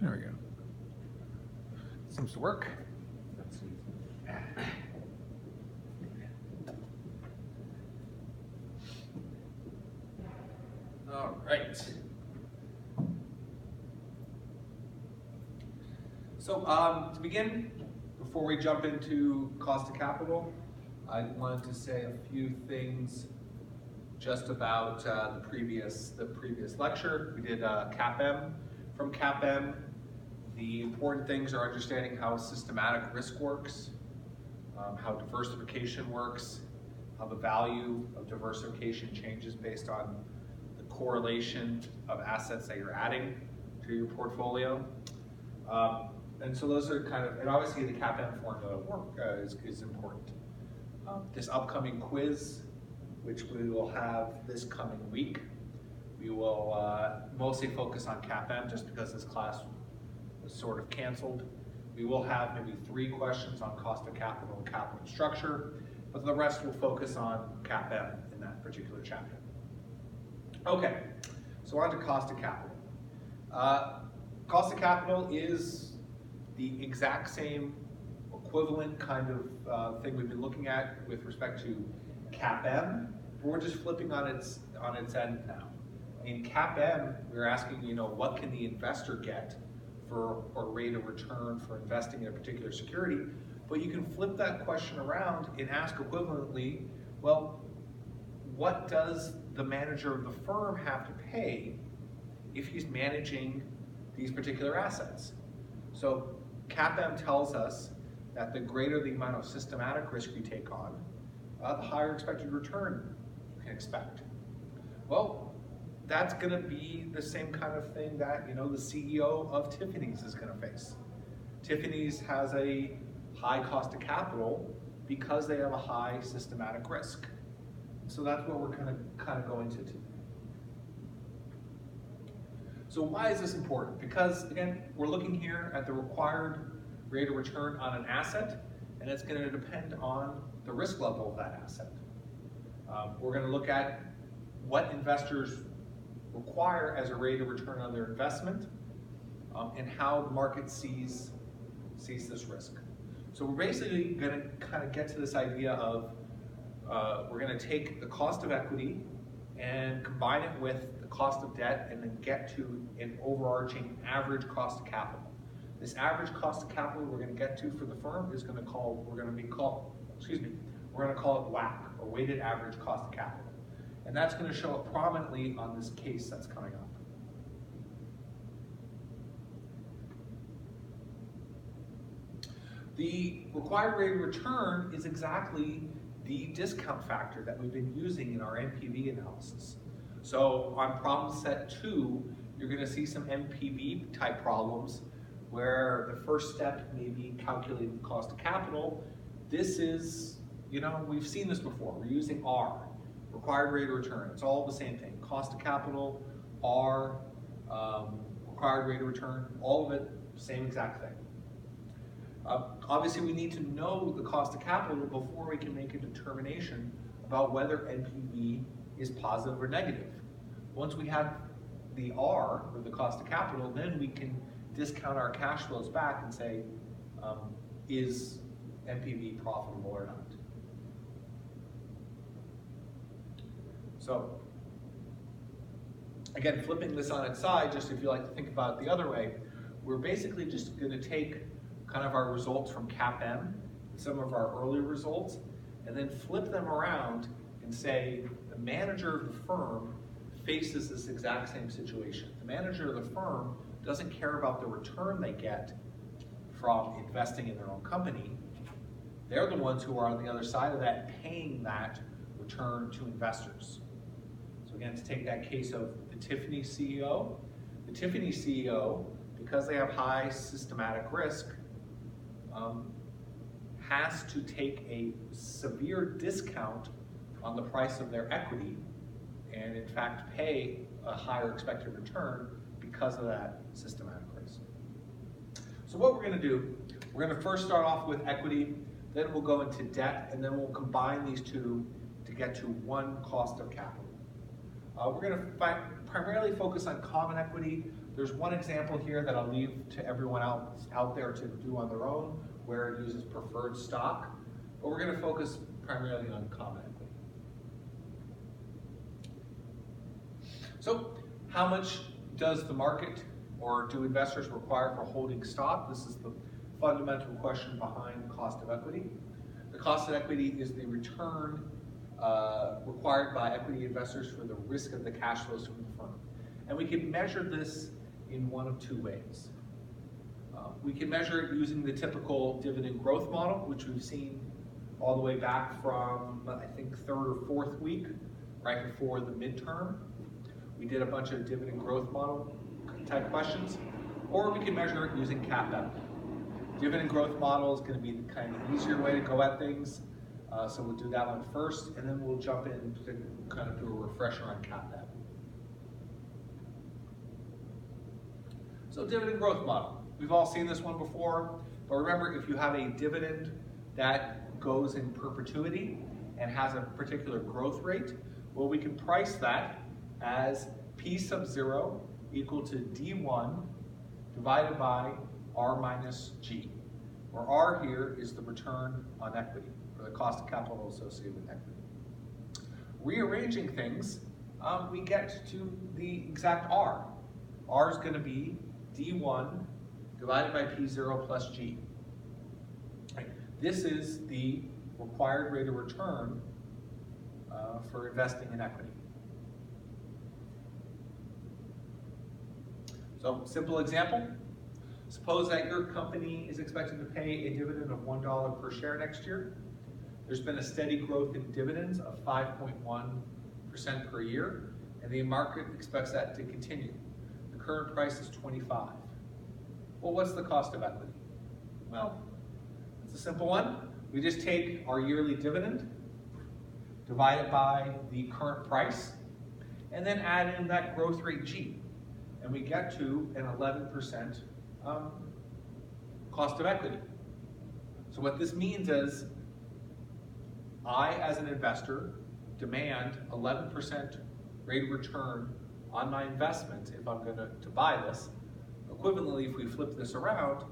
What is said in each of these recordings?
There we go. Seems to work. Let's see. All right. So to begin, before we jump into cost of capital, I wanted to say a few things just about the previous lecture. We did CAPM. From CAPM, the important things are understanding how systematic risk works, how diversification works, how the value of diversification changes based on the correlation of assets that you're adding to your portfolio. And so those are kind of, and obviously the CAPM formula work is important. This upcoming quiz, which we will have this coming week, we will mostly focus on CAPM just because this class was sort of canceled. We will have maybe 3 questions on cost of capital and capital structure, but the rest will focus on CAPM in that particular chapter. Okay, so on to cost of capital. Cost of capital is the exact same equivalent kind of thing we've been looking at with respect to CAPM, but we're just flipping on its end now. In CAPM, we're asking, what can the investor get for a rate of return for investing in a particular security? But you can flip that question around and ask equivalently, well, what does the manager of the firm have to pay if he's managing these particular assets? So CAPM tells us that the greater the amount of systematic risk you take on, the higher expected return you can expect. Well, that's going to be the same kind of thing that the CEO of Tiffany's is going to face. Tiffany's has a high cost of capital because they have a high systematic risk. So that's what we're kind of going to do. So why is this important? Because again, we're looking here at the required rate of return on an asset, and it's going to depend on the risk level of that asset. We're going to look at what investors require as a rate of return on their investment, and how the market sees this risk. So we're basically going to kind of get to this idea of we're going to take the cost of equity and combine it with the cost of debt and then get to an overarching average cost of capital. This average cost of capital we're going to get to for the firm is going to call it WACC, or weighted average cost of capital. And that's going to show up prominently on this case that's coming up. The required rate of return is exactly the discount factor that we've been using in our NPV analysis. So on problem set 2, you're going to see some NPV type problems where the first step may be calculating the cost of capital. This is, we've seen this before. We're using R, required rate of return. It's all the same thing. Cost of capital, R, required rate of return, all of it, same exact thing. Obviously, we need to know the cost of capital before we can make a determination about whether NPV is positive or negative. Once we have the R, or the cost of capital, then we can discount our cash flows back and say, is NPV profitable or not? So, again, flipping this on its side, just if you like to think about it the other way, we're basically just going to take kind of our results from CAPM, some of our earlier results, and then flip them around and say the manager of the firm faces this exact same situation. The manager of the firm doesn't care about the return they get from investing in their own company. They're the ones who are on the other side of that, paying that return to investors. So again, to take that case of the Tiffany CEO, because they have high systematic risk, has to take a severe discount on the price of their equity and in fact pay a higher expected return because of that systematic risk. So what we're going to do, we're going to first start off with equity, then we'll go into debt, and then we'll combine these two to get to one cost of capital. We're going to primarily focus on common equity, There's one example here that I'll leave to everyone out there to do on their own, where it uses preferred stock, but we're going to focus primarily on common equity. So how much does the market or do investors require for holding stock? This is the fundamental question behind cost of equity. The cost of equity is the return required by equity investors for the risk of the cash flows from the firm. And we can measure this in one of two ways. We can measure it using the typical dividend growth model, which we've seen all the way back from, I think, third or fourth week, right before the midterm. We did a bunch of dividend growth model type questions, or we can measure it using CAPM. Dividend growth model is going to be the kind of easier way to go at things, so we'll do that one first, and then we'll jump in to kind of do a refresher on CAPM. So dividend growth model. We've all seen this one before, but remember, if you have a dividend that goes in perpetuity and has a particular growth rate, well, we can price that as P sub 0 equal to D1 divided by R minus G, where R here is the return on equity, or the cost of capital associated with equity. Rearranging things, we get to the exact R. R is going to be D1 divided by P0 plus G. Right. This is the required rate of return for investing in equity. So, simple example. Suppose that your company is expected to pay a dividend of $1 per share next year. There's been a steady growth in dividends of 5.1% per year, and the market expects that to continue. The current price is 25. Well, what's the cost of equity? Well, it's a simple one. We just take our yearly dividend, divide it by the current price, and then add in that growth rate G. And we get to an 11% cost of equity. So what this means is I, as an investor, demand 11% rate of return on my investment if I'm going to buy this. Equivalently, if we flip this around,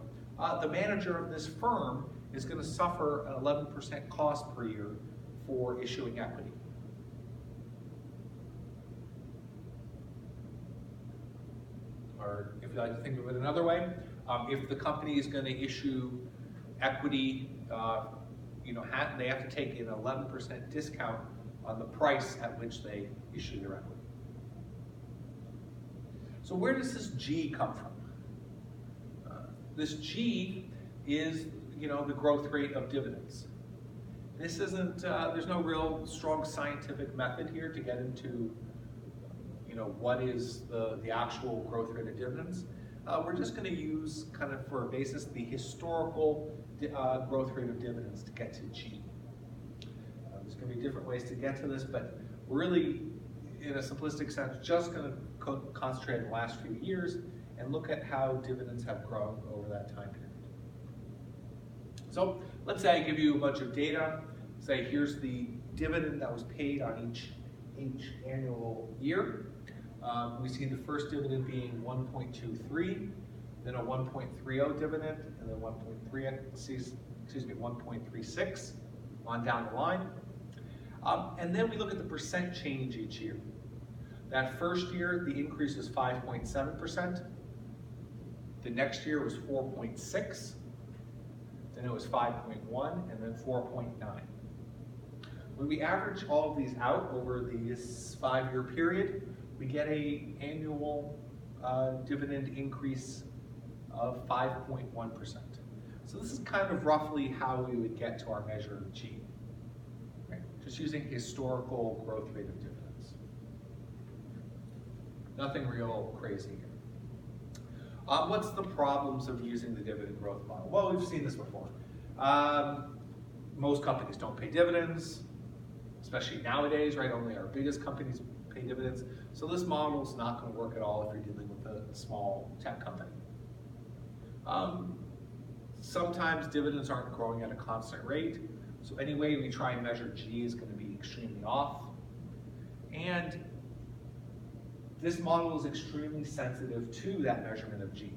the manager of this firm is going to suffer an 11% cost per year for issuing equity. Or if you like to think of it another way, if the company is going to issue equity, they have to take an 11% discount on the price at which they issue their equity. So where does this G come from? This G is, the growth rate of dividends. This isn't, there's no real strong scientific method here to get into, what is the actual growth rate of dividends. We're just going to use kind of for a basis the historical growth rate of dividends to get to G. There's going to be different ways to get to this, but we're really, in a simplistic sense, just going to concentrate on the last few years and look at how dividends have grown over that time period. So let's say I give you a bunch of data. Say here's the dividend that was paid on each annual year. We see the first dividend being 1.23, then a 1.30 dividend, and then 1.36 on down the line. And then we look at the percent change each year. That first year, the increase was 5.7%. The next year was 4.6. Then it was 5.1, and then 4.9. When we average all of these out over this 5-year period, we get an annual dividend increase of 5.1%. So this is kind of roughly how we would get to our measure of G. Right? Just using historical growth rate of dividends. Nothing real crazy here. What's the problems of using the dividend growth model? Well, we've seen this before. Most companies don't pay dividends, especially nowadays, right? Only our biggest companies pay dividends. So this model is not going to work at all if you're dealing with a small tech company. Sometimes dividends aren't growing at a constant rate. So any way we try and measure G is going to be extremely off. And This model is extremely sensitive to that measurement of G.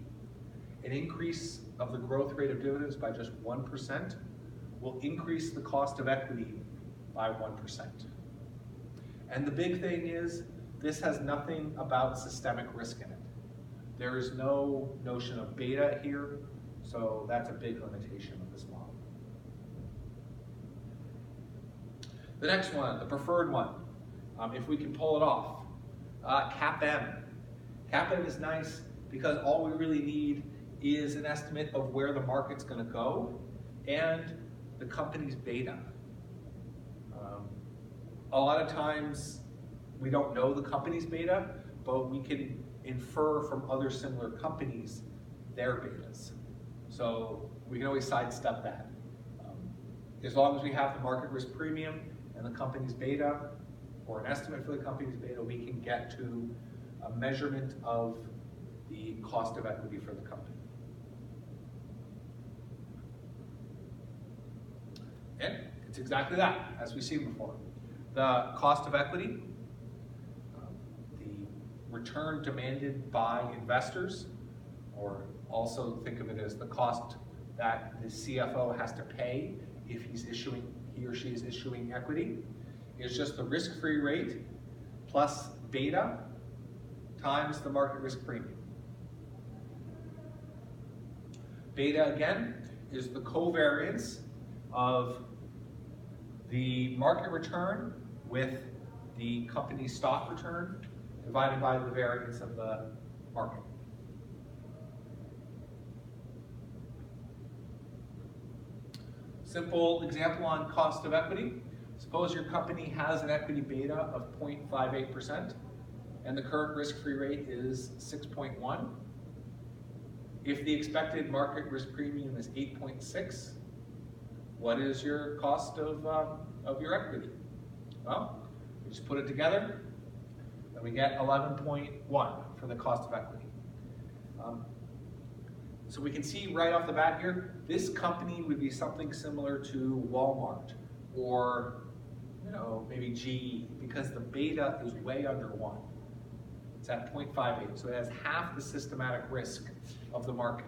An increase of the growth rate of dividends by just 1% will increase the cost of equity by 1%. And the big thing is, this has nothing about systemic risk in it. There is no notion of beta here, so that's a big limitation of this model. The next one, the preferred one, if we can pull it off, CAPM. CAPM is nice because all we really need is an estimate of where the market's going to go and the company's beta. A lot of times we don't know the company's beta, but we can infer from other similar companies their betas. So we can always sidestep that. As long as we have the market risk premium and the company's beta, or an estimate for the company's beta, we can get to a measurement of the cost of equity for the company. And it's exactly that, as we've seen before. The cost of equity, the return demanded by investors, or also think of it as the cost that the CFO has to pay if he or she is issuing equity, is just the risk-free rate plus beta times the market risk premium. Beta, again, is the covariance of the market return with the company's stock return divided by the variance of the market. Simple example on cost of equity. Suppose your company has an equity beta of 0.58% and the current risk-free rate is 6.1. If the expected market risk premium is 8.6, what is your cost of your equity? Well, we just put it together and we get 11.1 for the cost of equity. So we can see right off the bat here, this company would be something similar to Walmart or maybe GE, because the beta is way under 1. It's at 0.58, so it has half the systematic risk of the market.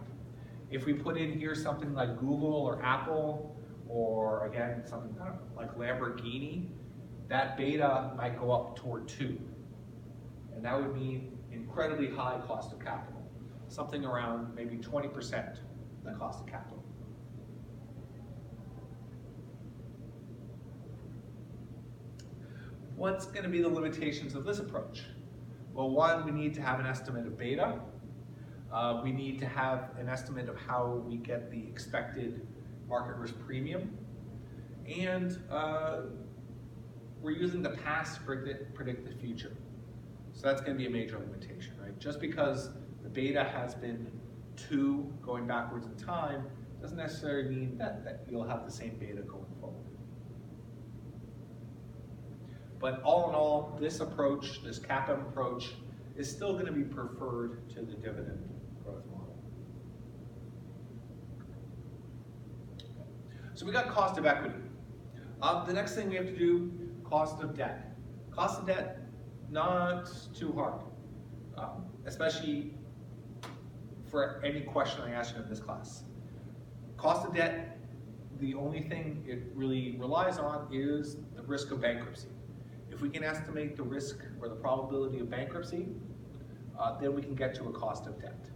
If we put in here something like Google or Apple, or again, something like Lamborghini, that beta might go up toward 2. And that would mean incredibly high cost of capital, something around maybe 20% the cost of capital. What's going to be the limitations of this approach? Well, one, we need to have an estimate of beta. We need to have an estimate of how we get the expected market risk premium. And we're using the past to predict the future. So that's going to be a major limitation, right? Just because the beta has been 2 going backwards in time doesn't necessarily mean that you'll have the same beta going forward. But all in all, this approach, this CAPM approach, is still going to be preferred to the dividend growth model. So we got cost of equity. The next thing we have to do, cost of debt. Cost of debt, not too hard, especially for any question I ask you in this class. Cost of debt, the only thing it really relies on is the risk of bankruptcy. If we can estimate the risk or the probability of bankruptcy, then we can get to a cost of debt.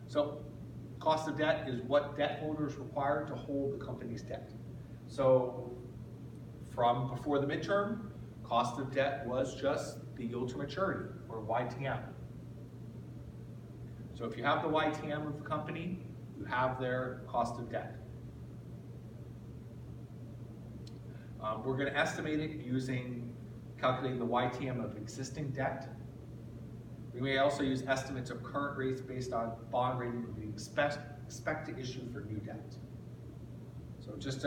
So cost of debt is what debt holders require to hold the company's debt. So from before the midterm, cost of debt was just the yield to maturity, or YTM. So if you have the YTM of the company, you have their cost of debt. We're going to estimate it using calculating the YTM of existing debt. We may also use estimates of current rates based on bond rating we expect to issue for new debt. So just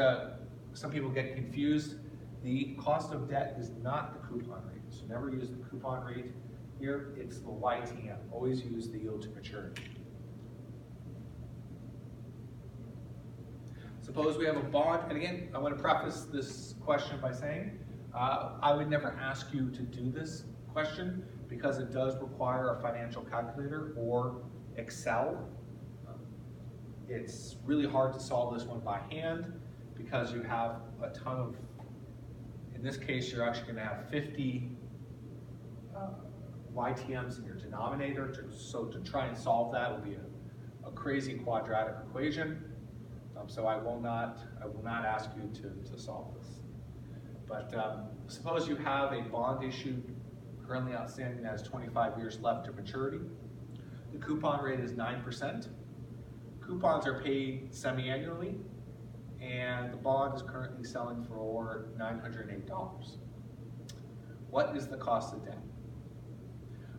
some people get confused. The cost of debt is not the coupon rate. So never use the coupon rate here. It's the YTM. Always use the yield to maturity. Suppose we have a bond, and again, I want to preface this question by saying, I would never ask you to do this question because it does require a financial calculator or Excel. It's really hard to solve this one by hand because you have a ton of, in this case, you're actually going to have 50 YTMs in your denominator. So to try and solve that will be a crazy quadratic equation. So I will not ask you to solve this. But suppose you have a bond issued currently outstanding that has 25 years left to maturity. The coupon rate is 9%. Coupons are paid semi-annually, and the bond is currently selling for $908. What is the cost of debt?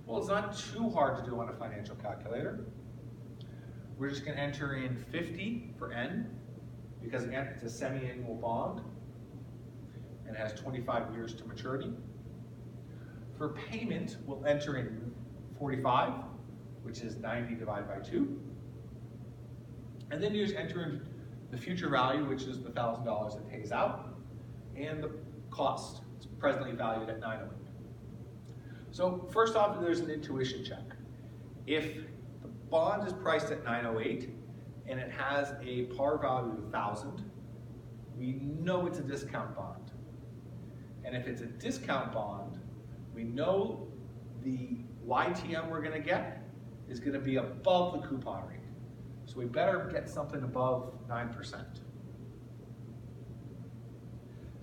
Well, it's not too hard to do on a financial calculator. We're just going to enter in 50 for N, because again, it's a semi-annual bond, and it has 25 years to maturity. For payment, we'll enter in 45, which is 90 divided by 2. And then you just enter in the future value, which is the $1,000 it pays out, and the cost. It's presently valued at $908. So first off, there's an intuition check. If the bond is priced at $908 and it has a par value of $1,000, we know it's a discount bond. And if it's a discount bond, we know the YTM we're going to get is going to be above the coupon rate. So we better get something above 9%.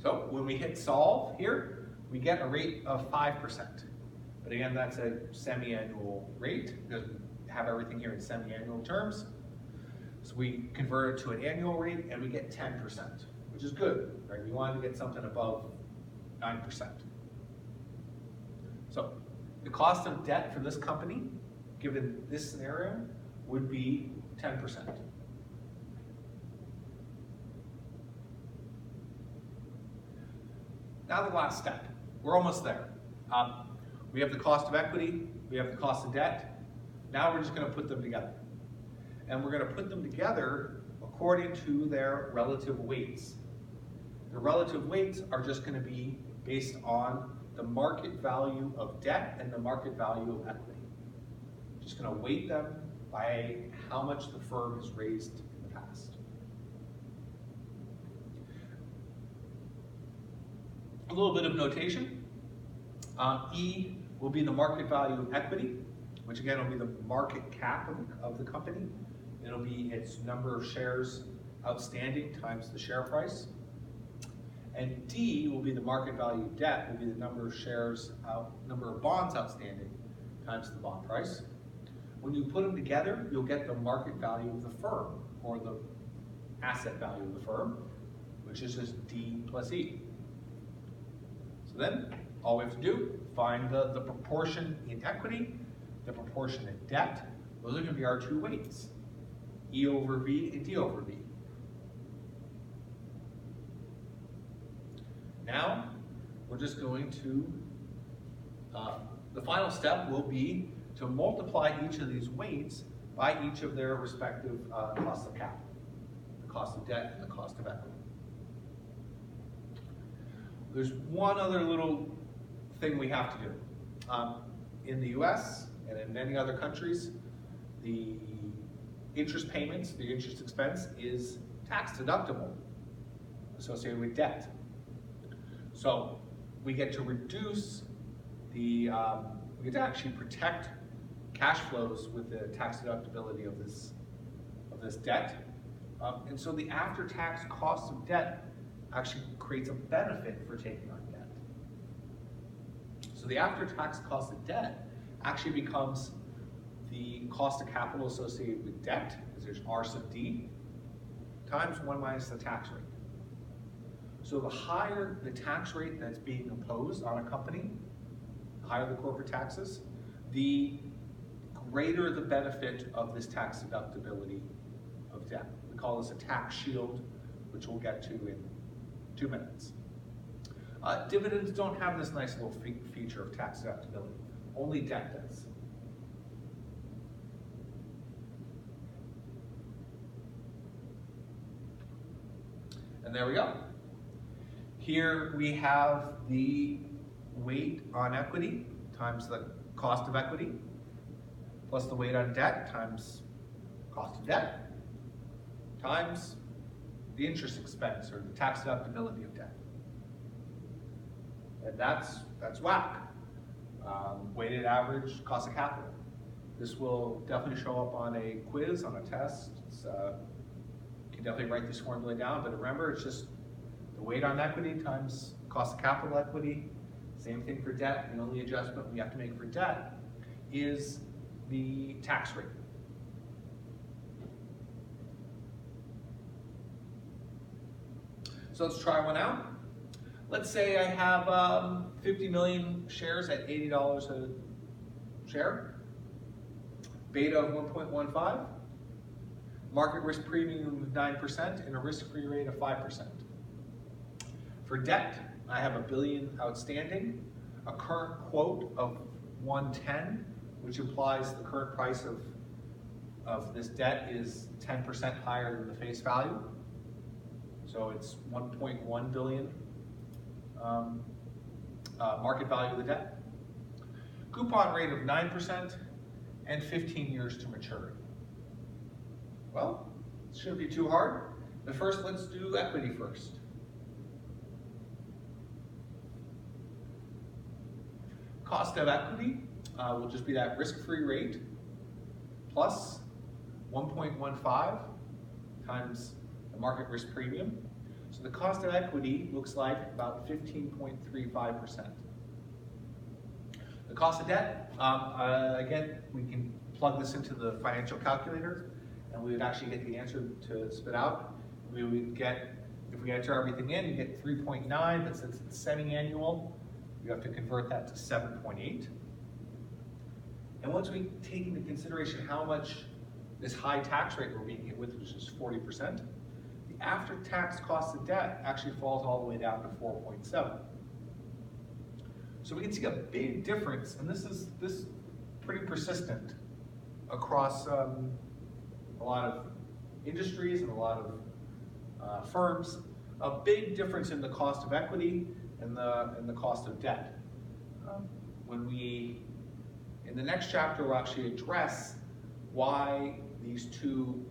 So when we hit solve here, we get a rate of 5%. But again, that's a semi-annual rate because we have everything here in semi-annual terms. So we convert it to an annual rate and we get 10%, which is good, right? We wanted to get something above 9%. So the cost of debt for this company, given this scenario, would be 10%. Now the last step. We're almost there. We have the cost of equity, we have the cost of debt. Now we're just going to put them together. And we're going to put them together according to their relative weights. The relative weights are just going to be based on the market value of debt and the market value of equity. Just going to weight them by how much the firm has raised in the past. A little bit of notation. E will be the market value of equity, which again will be the market cap of the company. It'll be its number of shares outstanding times the share price. And D will be the market value of debt, will be the number of shares, number of bonds outstanding times the bond price. When you put them together, you'll get the market value of the firm, or the asset value of the firm, which is just D plus E. So then, all we have to do, find the proportion in equity, the proportion in debt. Those are going to be our two weights, E over V and D over V. Now, we're just going to, the final step will be to multiply each of these weights by each of their respective costs of capital, the cost of debt and the cost of equity. There's one other little thing we have to do. In the US and in many other countries, the interest payments, the interest expense is tax deductible associated with debt. So we get to reduce the, we get to actually protect cash flows with the tax deductibility of this debt. And so the after-tax cost of debt actually creates a benefit for taking on debt. So the after-tax cost of debt actually becomes the cost of capital associated with debt, because there's R sub D, times 1 minus the tax rate. So the higher the tax rate that's being imposed on a company, the higher the corporate taxes, the greater the benefit of this tax deductibility of debt. We call this a tax shield, which we'll get to in 2 minutes. Dividends don't have this nice little feature of tax deductibility. Only debt does. And there we go. Here we have the weight on equity times the cost of equity plus the weight on debt times cost of debt times the interest expense or the tax deductibility of debt. And that's WACC, weighted average cost of capital. This will definitely show up on a quiz, on a test. You can definitely write this formula down, but remember, it's just the weight on equity times cost of capital equity. Same thing for debt. The only adjustment we have to make for debt is the tax rate. So let's try one out. Let's say I have 50 million shares at $80 a share, beta of 1.15, market risk premium of 9%, and a risk-free rate of 5%. For debt, I have $1 billion outstanding, a current quote of 110, which implies the current price of this debt is 10% higher than the face value. So it's 1.1 billion market value of the debt. Coupon rate of 9% and 15 years to maturity. Well, it shouldn't be too hard. But first, let's do equity first. Cost of equity will just be that risk-free rate plus 1.15 times the market risk premium. So the cost of equity looks like about 15.35%. The cost of debt, again, we can plug this into the financial calculator and we would actually get the answer to spit out. We would get, if we enter everything in, you get 3.9, but since it's semi-annual, you have to convert that to 7.8. And once we take into consideration how much this high tax rate we're being hit with, which is 40%, the after-tax cost of debt actually falls all the way down to 4.7. So we can see a big difference, and this is pretty persistent across a lot of industries and a lot of firms. A big difference in the cost of equity and the cost of debt. In the next chapter, we'll actually address why these two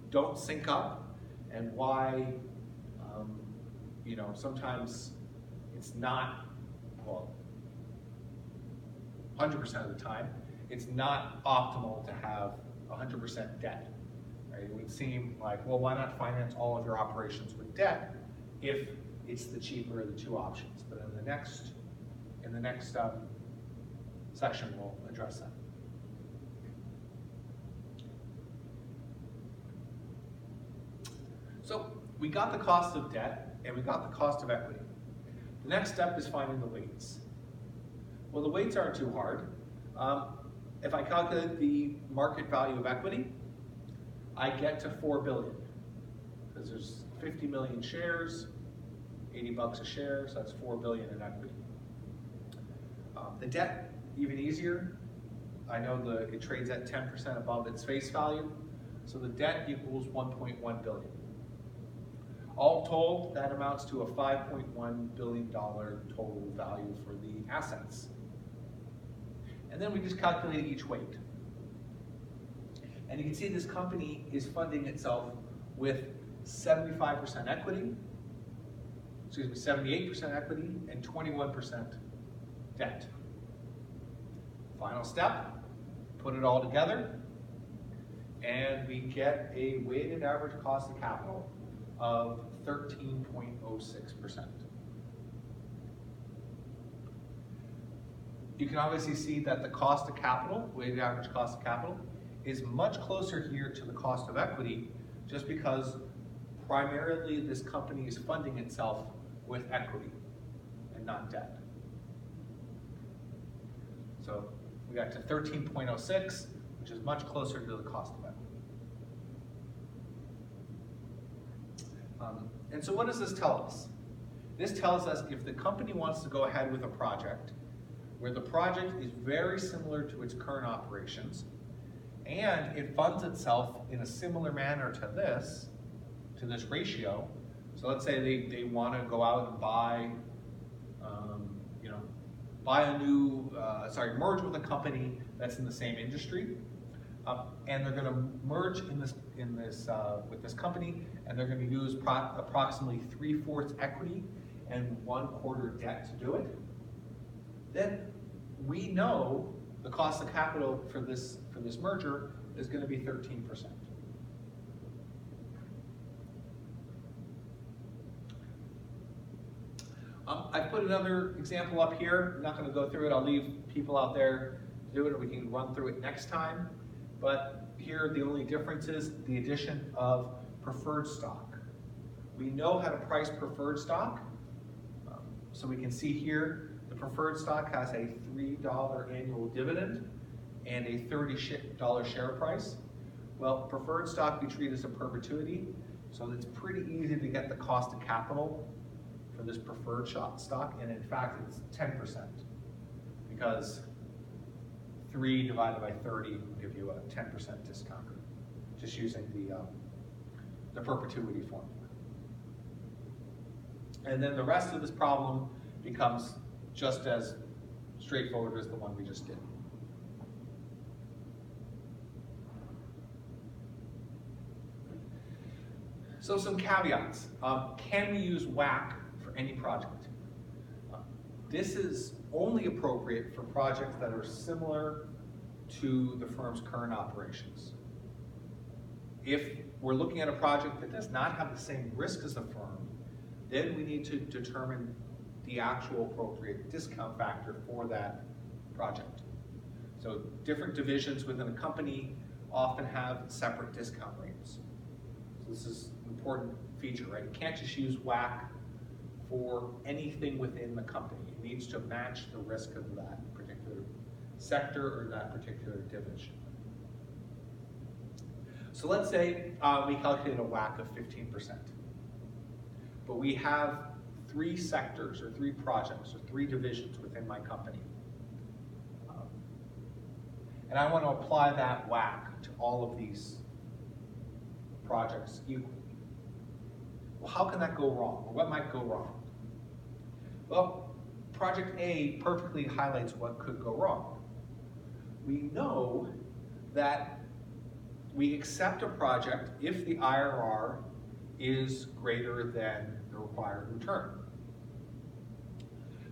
don't sync up and why, sometimes it's not, well, 100% of the time, it's not optimal to have 100% debt. Right? It would seem like, well, why not finance all of your operations with debt if it's the cheaper of the two options? But in the next section, we'll address that. So we got the cost of debt and we got the cost of equity. The next step is finding the weights. Well, the weights aren't too hard. If I calculate the market value of equity, I get to 4 billion because there's 50 million shares, 80 bucks a share, so that's 4 billion in equity. The debt, even easier. I know it trades at 10% above its face value, so the debt equals 1.1 billion. All told, that amounts to a $5.1 billion total value for the assets. And then we just calculate each weight. And you can see this company is funding itself with 75% equity, 78% equity, and 21% debt. Final step, put it all together, and we get a weighted average cost of capital of 13.06%. You can obviously see that the cost of capital, weighted average cost of capital, is much closer here to the cost of equity just because primarily this company is funding itself with equity and not debt. So we got to 13.06, which is much closer to the cost of equity. And so what does this tell us? This tells us if the company wants to go ahead with a project where the project is very similar to its current operations and it funds itself in a similar manner to this ratio. So let's say they want to go out and buy merge with a company that's in the same industry, and they're going to merge with this company, and they're going to use approximately 3/4 equity and 1/4 debt to do it. Then we know the cost of capital for this merger is going to be 13%. I've put another example up here. I'm not going to go through it. I'll leave people out there to do it, or we can run through it next time. But here, the only difference is the addition of preferred stock. We know how to price preferred stock. So we can see here, the preferred stock has a $3 annual dividend and a $30 share price. Well, preferred stock we treat as a perpetuity, so it's pretty easy to get the cost of capital for this preferred stock, and in fact it's 10%, because 3 divided by 30 will give you a 10% discount, just using the perpetuity formula. And then the rest of this problem becomes just as straightforward as the one we just did. So some caveats. Can we use WACC for any project? This is only appropriate for projects that are similar to the firm's current operations. If we're looking at a project that does not have the same risk as the firm, then we need to determine the actual appropriate discount factor for that project. So different divisions within a company often have separate discount rates. So this is an important feature, right? You can't just use WACC for anything within the company. It needs to match the risk of that particular sector or that particular division. So let's say we calculate a WACC of 15%. But we have 3 sectors or 3 projects or 3 divisions within my company. And I want to apply that WACC to all of these projects equally. Well, how can that go wrong? Or what might go wrong? Well, Project A perfectly highlights what could go wrong. We know that we accept a project if the IRR is greater than the required return.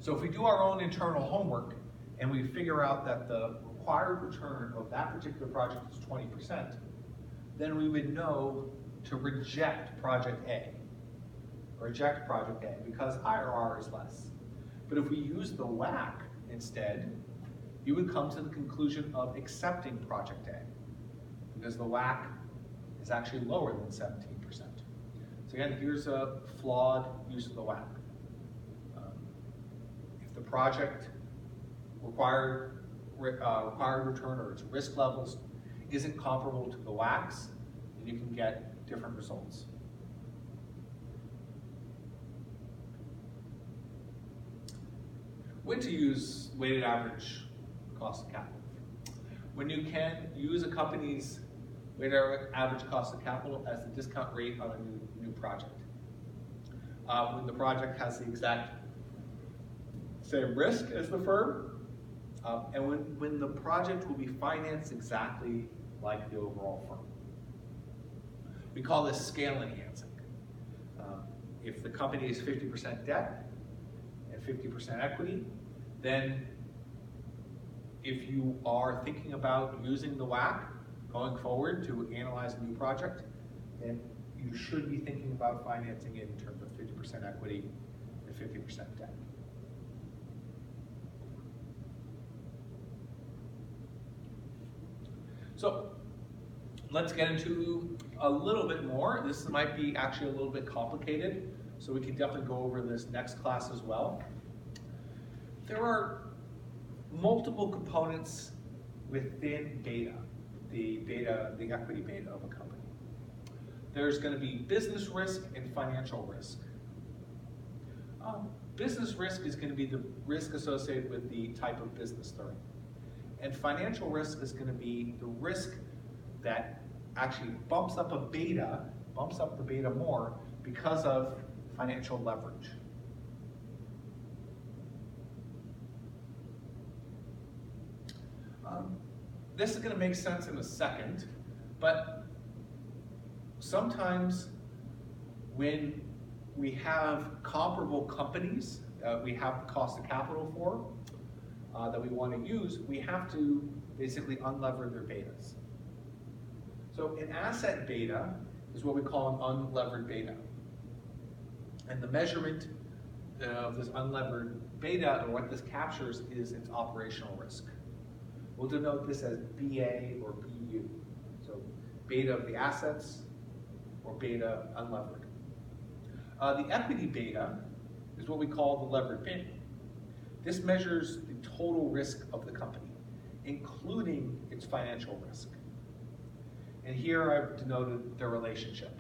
So if we do our own internal homework and we figure out that the required return of that particular project is 20%, then we would know to reject Project A, or reject Project A, because IRR is less. But if we use the WACC instead, you would come to the conclusion of accepting Project A, because the WACC is actually lower than 17%. So again, here's a flawed use of the WACC. If the project required return or its risk levels isn't comparable to the WACCs, then you can get different results. When to use weighted average cost of capital? When you can use a company's weighted average cost of capital as the discount rate on a new project. When the project has the exact same risk as the firm, and when the project will be financed exactly like the overall firm. We call this scale enhancing. If the company is 50% debt and 50% equity, then if you are thinking about using the WACC going forward to analyze a new project, then you should be thinking about financing it in terms of 50% equity and 50% debt. So let's get into a little bit more. This might be actually a little bit complicated, so we can definitely go over this next class as well. There are multiple components within beta, the equity beta of a company. There's going to be business risk and financial risk. Business risk is going to be the risk associated with the type of business they're in. And financial risk is going to be the risk that actually bumps up the beta more because of financial leverage. This is going to make sense in a second, but sometimes when we have comparable companies we have the cost of capital for that we want to use, we have to basically unlever their betas. So an asset beta is what we call an unlevered beta. And the measurement of this unlevered beta, or what this captures, is its operational risk. We'll denote this as BA or BU. So beta of the assets or beta unlevered. The equity beta is what we call the levered beta. This measures the total risk of the company, including its financial risk. And here I've denoted the relationship.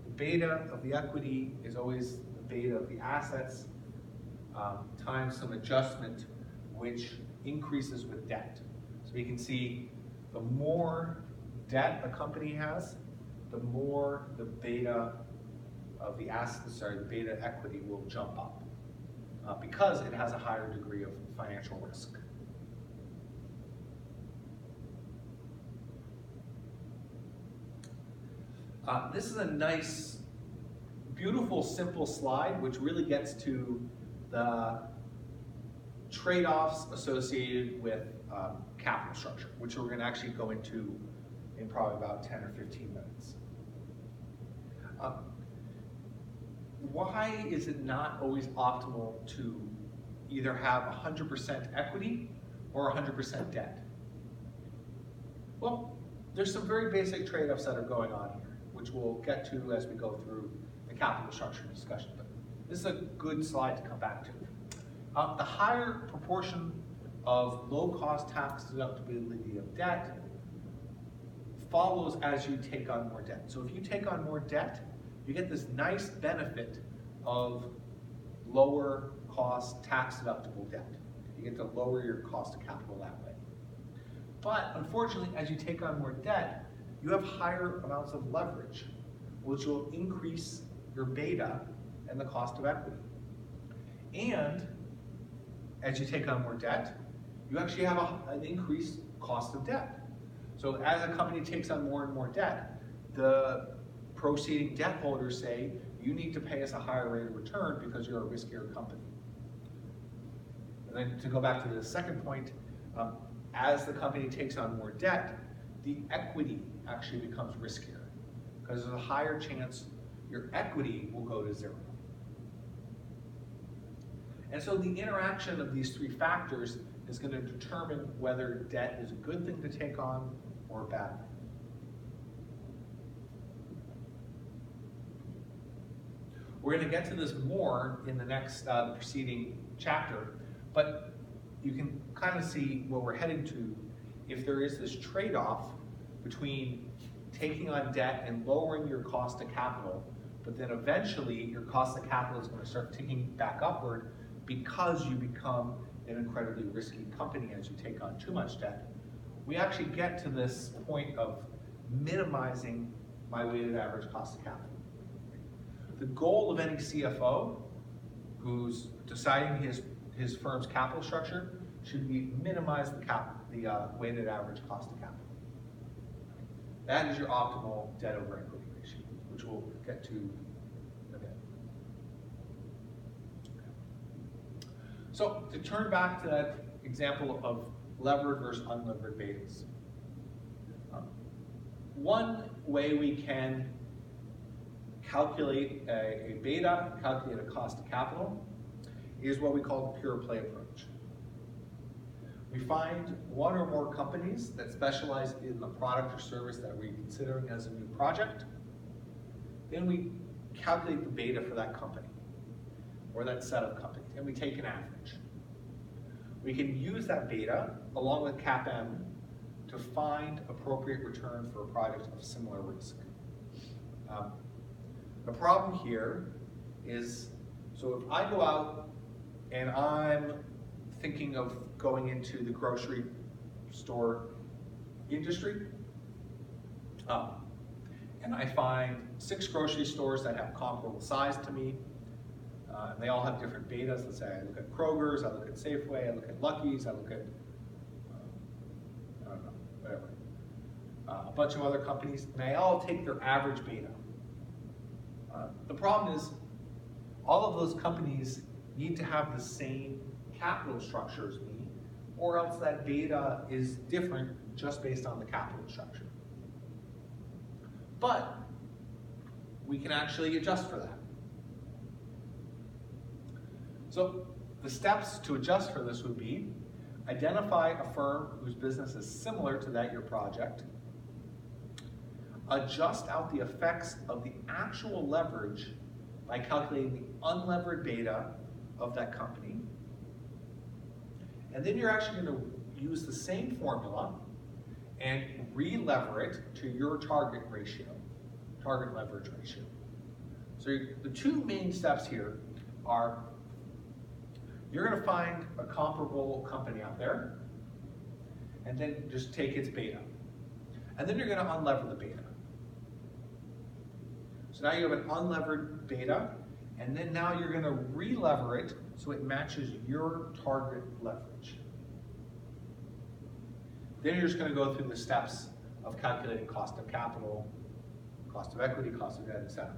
The beta of the equity is always the beta of the assets times some adjustment which increases with debt. So you can see the more debt a company has, the more the beta of the assets, the beta equity will jump up because it has a higher degree of financial risk. This is a nice, beautiful, simple slide which really gets to the trade-offs associated with capital structure, which we're going to actually go into in probably about 10 or 15 minutes. Why is it not always optimal to either have 100% equity or 100% debt? Well, there's some very basic trade-offs that are going on here, which we'll get to as we go through the capital structure discussion. But this is a good slide to come back to. The higher proportion of low-cost tax deductibility of debt follows as you take on more debt. So if you take on more debt, you get this nice benefit of lower cost tax deductible debt. You get to lower your cost of capital that way. But unfortunately, as you take on more debt, you have higher amounts of leverage, which will increase your beta and the cost of equity. And as you take on more debt, you actually have an increased cost of debt. So as a company takes on more and more debt, the proceeding debt holders say, you need to pay us a higher rate of return because you're a riskier company. And then to go back to the second point, as the company takes on more debt, the equity actually becomes riskier because there's a higher chance your equity will go to zero. And so the interaction of these three factors is going to determine whether debt is a good thing to take on or a bad thing. We're going to get to this more in the next preceding chapter, but you can kind of see where we're heading to if there is this trade-off between taking on debt and lowering your cost of capital, but then eventually your cost of capital is going to start ticking back upward because you become an incredibly risky company as you take on too much debt. We actually get to this point of minimizing my weighted average cost of capital. The goal of any CFO who's deciding his firm's capital structure should be minimize the weighted average cost of capital. That is your optimal debt over equity ratio, which we'll get to in a bit. Okay. So to turn back to that example of levered versus unlevered betas. One way we can calculate a beta, calculate a cost of capital, is what we call the pure play approach. We find one or more companies that specialize in the product or service that we're considering as a new project. Then we calculate the beta for that company or that set of companies, and we take an average. We can use that beta along with CAPM to find appropriate return for a project of similar risk. The problem here is, so if I go out and I'm thinking of going into the grocery store industry, and I find 6 grocery stores that have comparable size to me, and they all have different betas. Let's say I look at Kroger's, I look at Safeway, I look at Lucky's, I look at a bunch of other companies, and they all take their average beta. The problem is, all of those companies need to have the same capital structure as me, or else that beta is different just based on the capital structure. But we can actually adjust for that. So the steps to adjust for this would be, identify a firm whose business is similar to that your project, adjust out the effects of the actual leverage by calculating the unlevered beta of that company, and then you're actually going to use the same formula and re-lever it to your target ratio, target leverage ratio. So the two main steps here are, you're going to find a comparable company out there, and then just take its beta. And then you're going to unlever the beta. So now you have an unlevered beta, and then now you're going to re-lever it so it matches your target leverage. Then you're just going to go through the steps of calculating cost of capital, cost of equity, cost of debt, etc.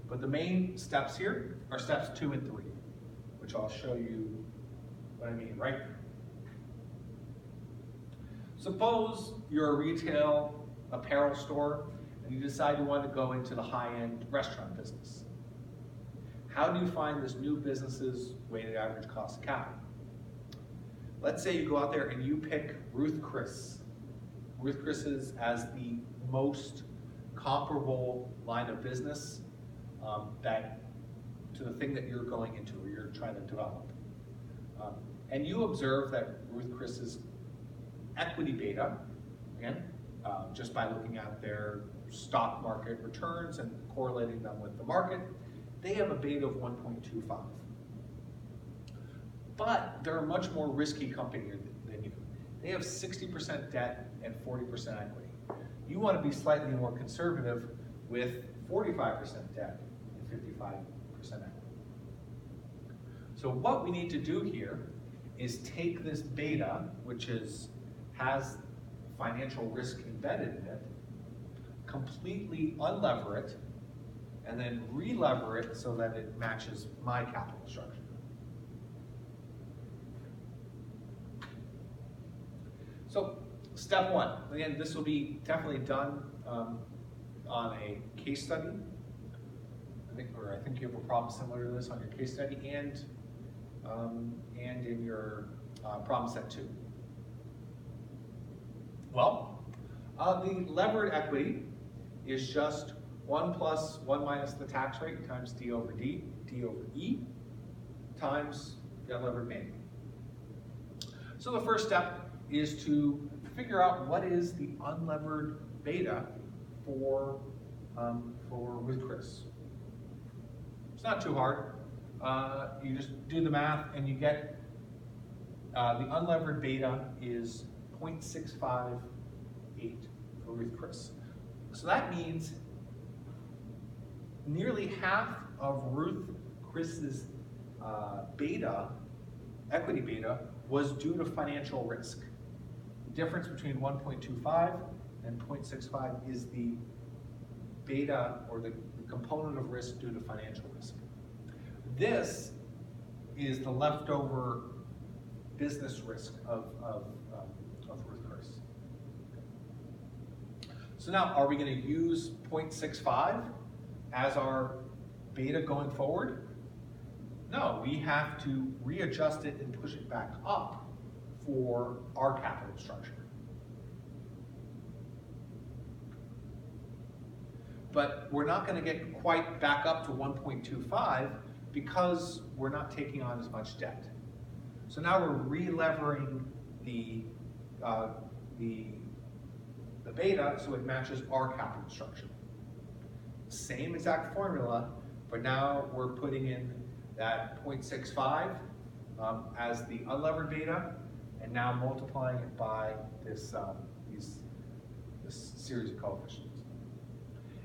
But the main steps here are steps 2 and 3, which I'll show you what I mean right now. Suppose you're a retail apparel store and you decide you want to go into the high-end restaurant business. How do you find this new business's weighted average cost of capital? Let's say you go out there and you pick Ruth Chris. Ruth Chris's as the most comparable line of business to the thing that you're going into or you're trying to develop. And you observe that Ruth Chris's equity beta, again, just by looking at their stock market returns and correlating them with the market, they have a beta of 1.25. But they're a much more risky company than you. They have 60% debt and 40% equity. You want to be slightly more conservative with 45% debt and 55% equity. So what we need to do here is take this beta, which has financial risk embedded in it, completely unlever it, and then re-lever it so that it matches my capital structure. So step 1, again, this will be definitely done on a case study. I think you have a problem similar to this on your case study and in your problem set 2. Well, the levered equity is just 1 plus 1 minus the tax rate times D over D, D over E, times the unlevered beta. So the first step is to figure out what is the unlevered beta for Ruth Chris. It's not too hard. You just do the math and you get the unlevered beta is 0.658 for Ruth Chris. So that means nearly half of Ruth Chris's beta, equity beta, was due to financial risk. The difference between 1.25 and 0.65 is the beta, or the component of risk due to financial risk. This is the leftover business risk of Ruth Chris. So now, are we going to use 0.65 as our beta going forward? No, we have to readjust it and push it back up for our capital structure. But we're not going to get quite back up to 1.25 because we're not taking on as much debt. So now we're re-levering the beta so it matches our capital structure. Same exact formula, but now we're putting in that 0.65 as the unlevered beta, and now multiplying it by this series of coefficients.